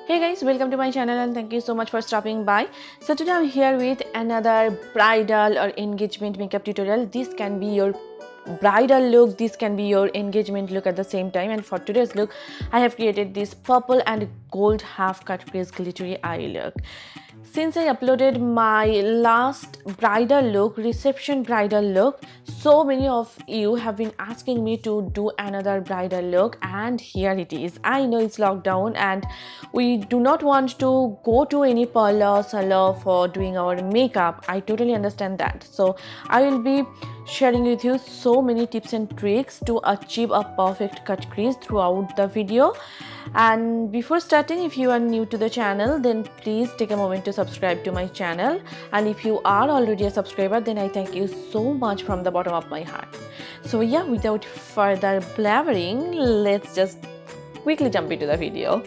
Hey guys, welcome to my channel and thank you so much for stopping by. So today I'm here with another bridal or engagement makeup tutorial. This can be your bridal look, this can be your engagement look at the same time, and for today's look I have created this purple and gold half cut crease glittery eye look. Since I uploaded my last bridal look, reception bridal look, so many of you have been asking me to do another bridal look, and here it is. I know it's lockdown and we do not want to go to any parlor, salon for doing our makeup. I totally understand that. So I will be sharing with you so many tips and tricks to achieve a perfect cut crease throughout the video. And before starting, if you are new to the channel, then please take a moment to subscribe to my channel, and if you are already a subscriber, then I thank you so much from the bottom of my heart. So yeah, without further blabbering, let's just quickly jump into the video.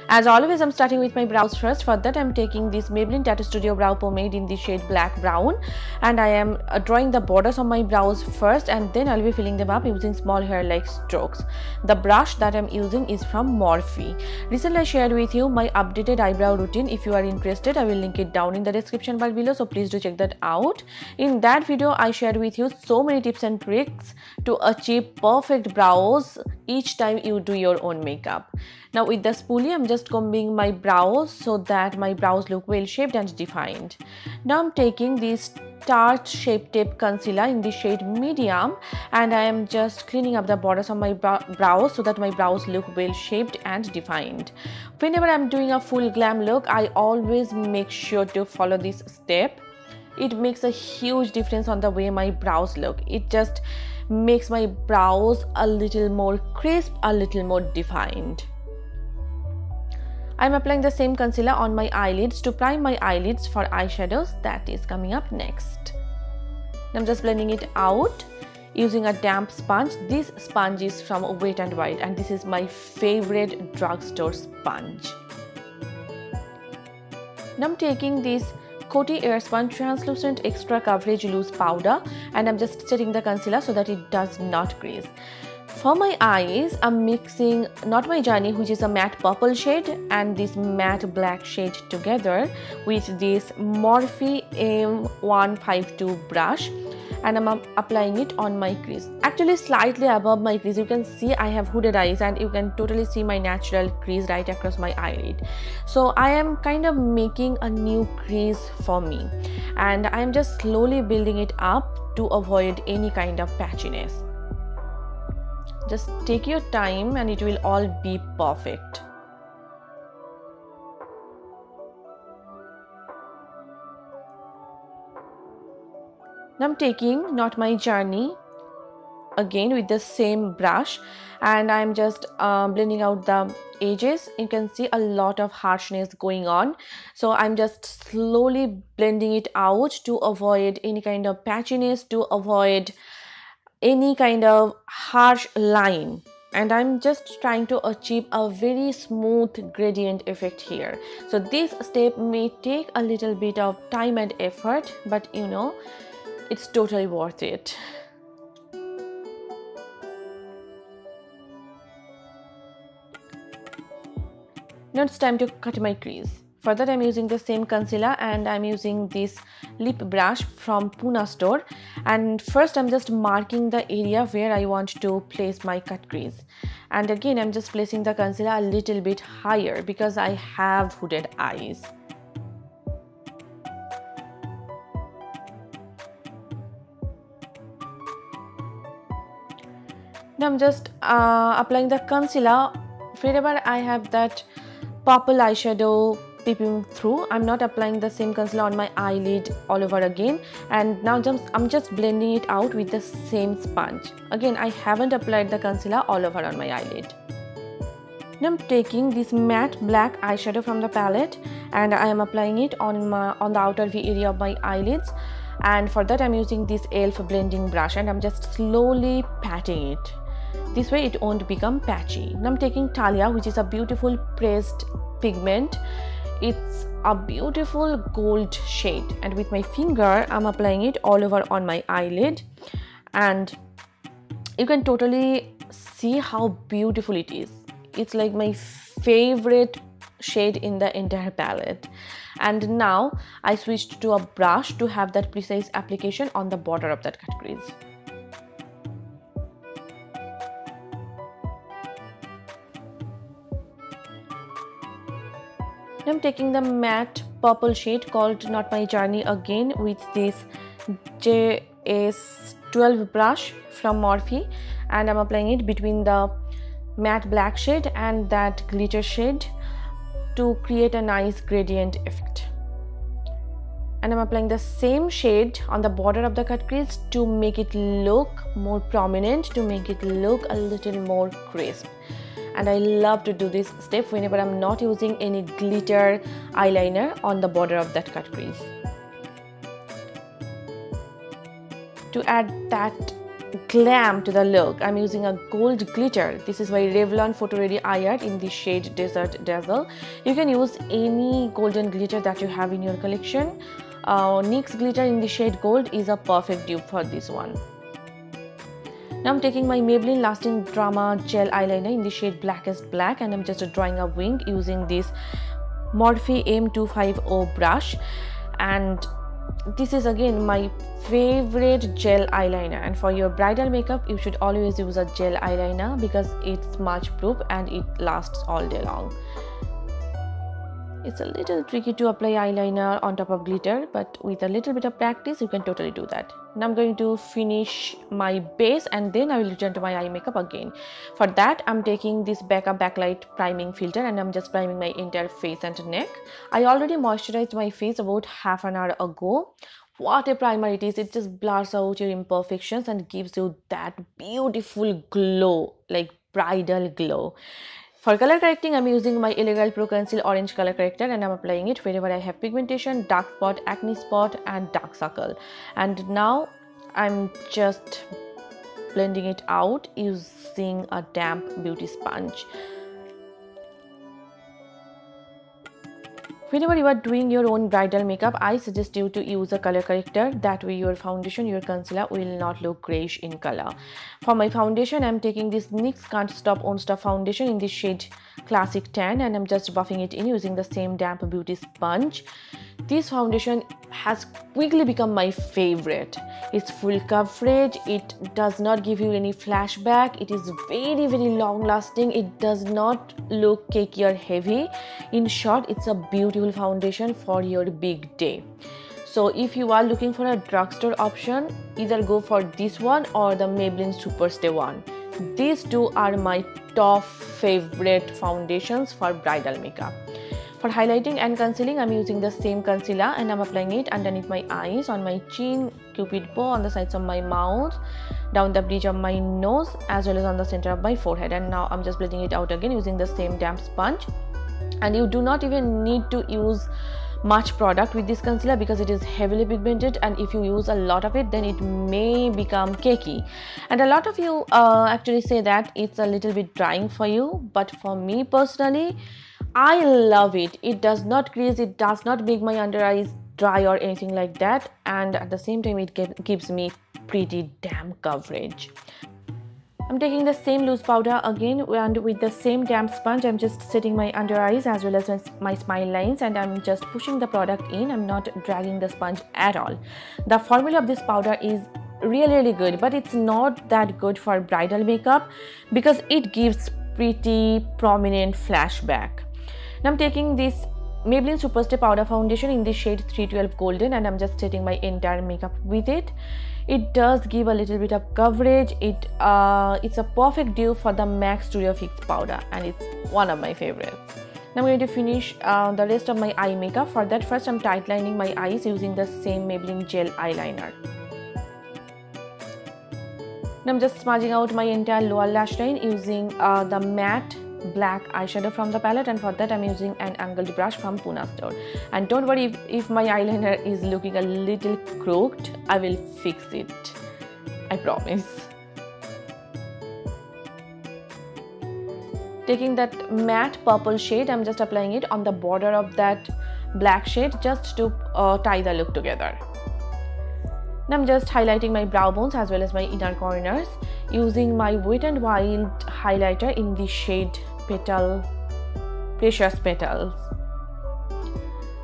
As always, I'm starting with my brows first. For that, I'm taking this Maybelline Tattoo Studio Brow Pomade in the shade Black Brown, and I am drawing the borders on my brows first, and then I'll be filling them up using small hair-like strokes. The brush that I'm using is from Morphe. Recently, I shared with you my updated eyebrow routine. If you are interested, I will link it down in the description bar below, so please do check that out. In that video, I shared with you so many tips and tricks to achieve perfect brows each time you do your own makeup. Now with the spoolie, I'm just combing my brows so that my brows look well shaped and defined. Now I'm taking this Tarte Shape Tape Concealer in the shade Medium, and I am just cleaning up the borders of my brows so that my brows look well shaped and defined. Whenever I'm doing a full glam look, I always make sure to follow this step. It makes a huge difference on the way my brows look. It just makes my brows a little more crisp, a little more defined. I'm applying the same concealer on my eyelids to prime my eyelids for eyeshadows. That is coming up next. I'm just blending it out using a damp sponge. This sponge is from Wet n Wild, and this is my favorite drugstore sponge. Now I'm taking this Coty Airspun Translucent Extra Coverage Loose Powder, and I'm just setting the concealer so that it does not crease. For my eyes, I'm mixing Not My Journey, which is a matte purple shade, and this matte black shade together with this Morphe M152 brush, and I'm applying it on my crease. Actually slightly above my crease. You can see I have hooded eyes, and you can totally see my natural crease right across my eyelid. So I am kind of making a new crease for me, and I am just slowly building it up to avoid any kind of patchiness. Just take your time and it will all be perfect. Now I'm taking Not My Journey again with the same brush, and I'm just blending out the edges. You can see a lot of harshness going on, so I'm just slowly blending it out to avoid any kind of patchiness, to avoid any kind of harsh line, and I'm just trying to achieve a very smooth gradient effect here. So this step may take a little bit of time and effort, but you know, it's totally worth it. Now it's time to cut my crease. For that, I'm using the same concealer, and I'm using this lip brush from Puna store, and first I'm just marking the area where I want to place my cut crease, and again I'm just placing the concealer a little bit higher because I have hooded eyes. Now I'm just applying the concealer wherever I have that purple eyeshadow peeping through. I'm not applying the same concealer on my eyelid all over again, and now I'm just blending it out with the same sponge. Again, I haven't applied the concealer all over on my eyelid. Now I'm taking this matte black eyeshadow from the palette, and I am applying it on the outer V area of my eyelids, and for that I'm using this e.l.f. blending brush, and I'm just slowly patting it. This way it won't become patchy. Now I'm taking Thalia, which is a beautiful pressed pigment. It's a beautiful gold shade, and with my finger I'm applying it all over on my eyelid, and you can totally see how beautiful it is. It's like my favorite shade in the entire palette. And now I switched to a brush to have that precise application on the border of that cut crease. I'm taking the matte purple shade called Not My Journey again with this JS12 brush from Morphe, and I'm applying it between the matte black shade and that glitter shade to create a nice gradient effect. And I'm applying the same shade on the border of the cut crease to make it look more prominent, to make it look a little more crisp. And I love to do this step whenever I'm not using any glitter eyeliner on the border of that cut crease. To add that glam to the look, I'm using a gold glitter. This is by Revlon Photo Ready Eye Art in the shade Desert Dazzle. You can use any golden glitter that you have in your collection. NYX glitter in the shade gold is a perfect dupe for this one. Now I'm taking my Maybelline Lasting Drama Gel Eyeliner in the shade Blackest Black, and I'm just drawing a wing using this Morphe M250 brush. And this is again my favorite gel eyeliner, and for your bridal makeup you should always use a gel eyeliner because it's smudge proof and it lasts all day long. It's a little tricky to apply eyeliner on top of glitter, but with a little bit of practice you can totally do that. Now I'm going to finish my base and then I will return to my eye makeup again. For that I'm taking this Becca Backlight Priming Filter and I'm just priming my entire face and neck. I already moisturized my face about half an hour ago. What a primer it is! It just blurs out your imperfections and gives you that beautiful glow, like bridal glow. For color correcting, I'm using my Elegirl Pro Conceal Orange color corrector and I'm applying it wherever I have pigmentation, dark spot, acne spot and dark circle. And now I'm just blending it out using a damp beauty sponge. Whenever you are doing your own bridal makeup, I suggest you to use a color corrector. That way your foundation, your concealer will not look grayish in color. For my foundation, I'm taking this NYX Can't Stop Won't Stop foundation in the shade Classic Tan and I'm just buffing it in using the same damp beauty sponge. This foundation has quickly become my favorite. It's full coverage, it does not give you any flashback, it is very long lasting, it does not look cakey or heavy. In short, it's a beautiful foundation for your big day. So if you are looking for a drugstore option, either go for this one or the Maybelline Superstay one. These two are my top favorite foundations for bridal makeup. For highlighting and concealing, I'm using the same concealer and I'm applying it underneath my eyes, on my chin, cupid bow, on the sides of my mouth, down the bridge of my nose, as well as on the center of my forehead. And now I'm just blending it out again using the same damp sponge. And you do not even need to use much product with this concealer because it is heavily pigmented, and if you use a lot of it then it may become cakey. And a lot of you actually say that it's a little bit drying for you, but for me personally, I love it. It does not crease, it does not make my under eyes dry or anything like that, and at the same time it gives me pretty damn coverage. I'm taking the same loose powder again, and with the same damp sponge I'm just setting my under eyes as well as my smile lines, and I'm just pushing the product in. I'm not dragging the sponge at all. The formula of this powder is really good, but it's not that good for bridal makeup because it gives pretty prominent flashback. Now I'm taking this Maybelline Superstay Powder Foundation in the shade 312 Golden and I'm just setting my entire makeup with it. It does give a little bit of coverage. It's a perfect dupe for the MAC Studio Fix powder and it's one of my favorites. Now I'm going to finish the rest of my eye makeup. For that, first I'm tight lining my eyes using the same Maybelline gel eyeliner. Now I'm just smudging out my entire lower lash line using the matte black eyeshadow from the palette, and for that I'm using an angled brush from Puna store. And don't worry if my eyeliner is looking a little crooked, I will fix it, I promise. Taking that matte purple shade, I'm just applying it on the border of that black shade just to tie the look together. Now I'm just highlighting my brow bones as well as my inner corners using my Wet n Wild highlighter in the shade Petal Precious Petals.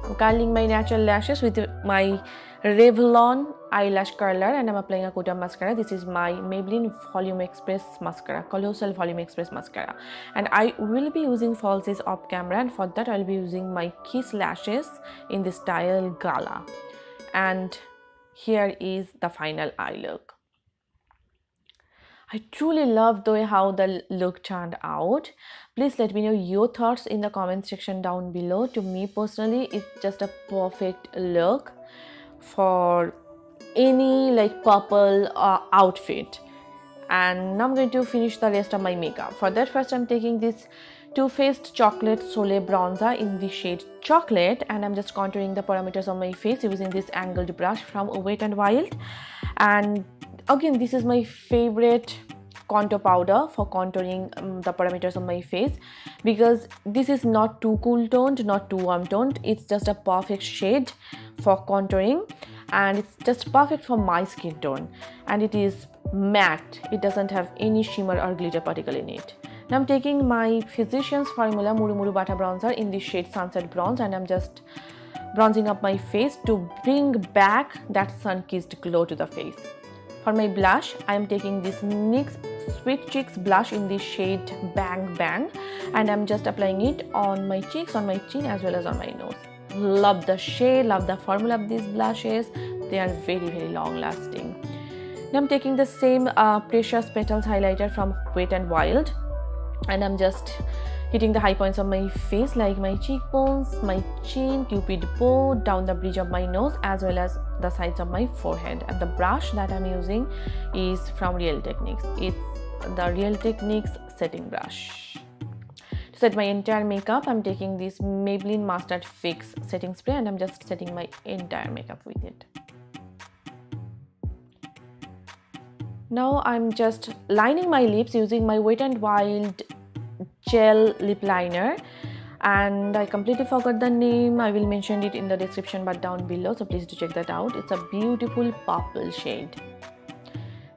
I'm curling my natural lashes with my Revlon eyelash curler, and I'm applying a coat of mascara. This is my Maybelline Volume Express mascara, Colossal Volume Express mascara, and I will be using falsies off camera, and for that I'll be using my Kiss lashes in the style Gala. And here is the final eye look. I truly love the way how the look turned out. Please let me know your thoughts in the comment section down below. To me personally, it's just a perfect look for any like purple outfit. And now I'm going to finish the rest of my makeup. For that, first I'm taking this Too Faced Chocolate Soleil Bronzer in the shade Chocolate, and I'm just contouring the parameters of my face using this angled brush from Wet n Wild. And again, this is my favorite contour powder for contouring the parameters of my face, because this is not too cool toned, not too warm toned. It's just a perfect shade for contouring, and it's just perfect for my skin tone, and it is matte. It doesn't have any shimmer or glitter particle in it. Now I'm taking my Physicians Formula Muru Muru Bata Bronzer in the shade Sunset Bronze, and I'm just bronzing up my face to bring back that sun-kissed glow to the face. For my blush, I am taking this NYX Sweet Cheeks blush in the shade Bang Bang, and I'm just applying it on my cheeks, on my chin, as well as on my nose. Love the shade, love the formula of these blushes. They are very long lasting. Now I'm taking the same Precious Petals highlighter from Wet n Wild, and I'm just hitting the high points of my face like my cheekbones, my chin, cupid bow, down the bridge of my nose, as well as the sides of my forehead. And the brush that I'm using is from Real Techniques. It's the Real Techniques setting brush. To set my entire makeup, I'm taking this Maybelline Mustard Fix setting spray, and I'm just setting my entire makeup with it. Now I'm just lining my lips using my Wet n Wild gel lip liner, and I completely forgot the name. I will mention it in the description bar down below, so please do check that out. It's a beautiful purple shade.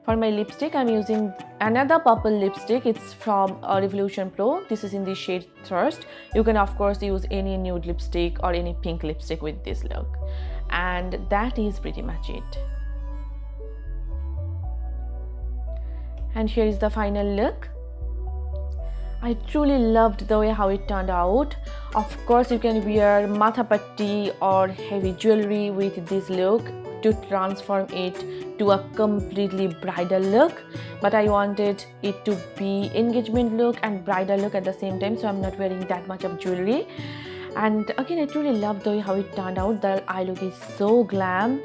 For my lipstick, I'm using another purple lipstick. It's from Revolution Pro. This is in the shade Thirst. You can of course use any nude lipstick or any pink lipstick with this look, and that is pretty much it. And here is the final look. I truly loved the way how it turned out. Of course, you can wear matha patti or heavy jewelry with this look to transform it to a completely bridal look, but I wanted it to be engagement look and bridal look at the same time, so I'm not wearing that much of jewelry. And again, I truly loved the way how it turned out. The eye look is so glam,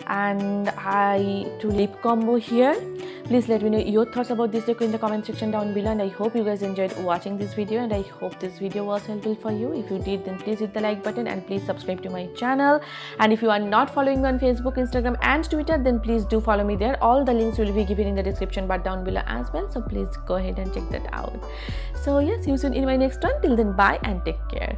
and I do lip combo here. Please let me know your thoughts about this look in the comment section down below, and I hope you guys enjoyed watching this video, and I hope this video was helpful for you. If you did, then please hit the like button and please subscribe to my channel. And if you are not following me on Facebook, Instagram and Twitter, then please do follow me there. All the links will be given in the description bar down below as well, so please go ahead and check that out. So yes, see you soon in my next one. Till then, bye and take care.